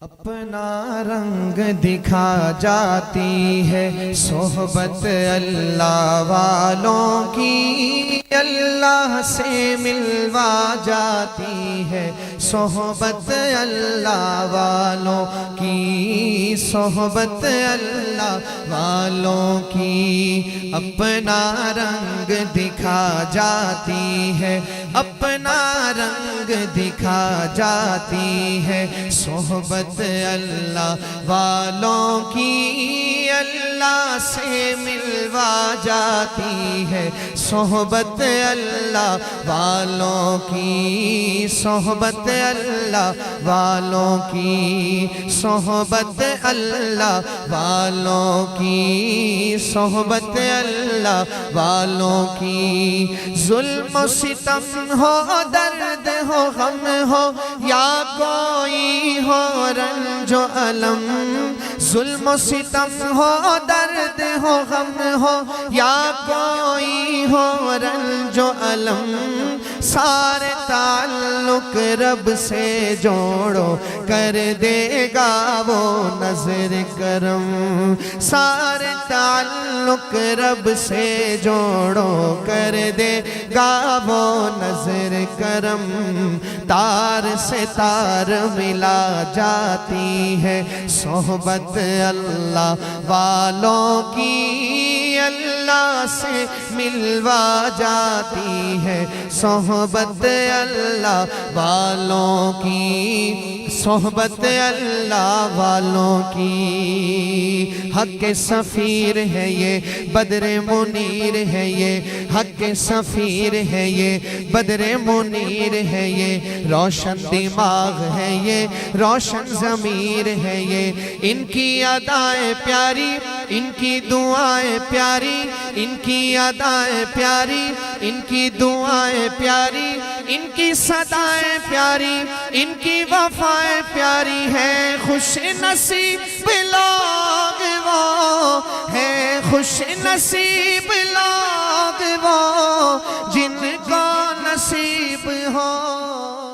اپنا رنگ دکھا جاتی ہے صحبت اللہ والوں کی، اللہ سے ملوا جاتی ہے صحبت اللہ والوں کی، صحبت اللہ والوں کی۔ اپنا رنگ دکھا جاتی ہے، اپنا رنگ دکھا جاتی ہے صحبت اللہ والوں کی، اللہ سے ملوا جاتی ہے صحبت اللہ والوں کی، صحبت اللہ والوں کی، صحبت اللہ والوں کی، صحبت اللہ والوں کی۔ ظلم و ستم ہو، درد ہو، غم ہو یا کوئی ہو رنج و علم، ظلم و ستم ہو، درد ہو، غم ہو یا کوئی ہو رنج و علم، سارے تعلق رب سے جوڑو، کر دے گا وہ نظر کرم، سارے تعلق رب سے جوڑو، کر دے گا وہ نظر کرم۔ تار سے تار ملا جاتی ہے صحبت اللہ والوں کی، اللہ سے ملوا جاتی ہے صحبت اللہ والوں کی، صحبت اللہ والوں کی۔ حق سفیر ہے یہ، بدر منیر ہے یہ، حق سفیر ہے یہ، بدر منیر ہے یہ، روشن دماغ ہے یہ، روشن ضمیر ہے یہ، ان کی ادائیں پیاری، ان کی دعائیں پیاری، ان کی ادائیں پیاری، ان کی دعائیں پیاری، ان کی صدائیں پیاری، ان کی وفائیں پیاری ہیں۔ خوش نصیب لوگ وہ ہیں، خوش نصیب لوگ وہ جن کو نصیب ہو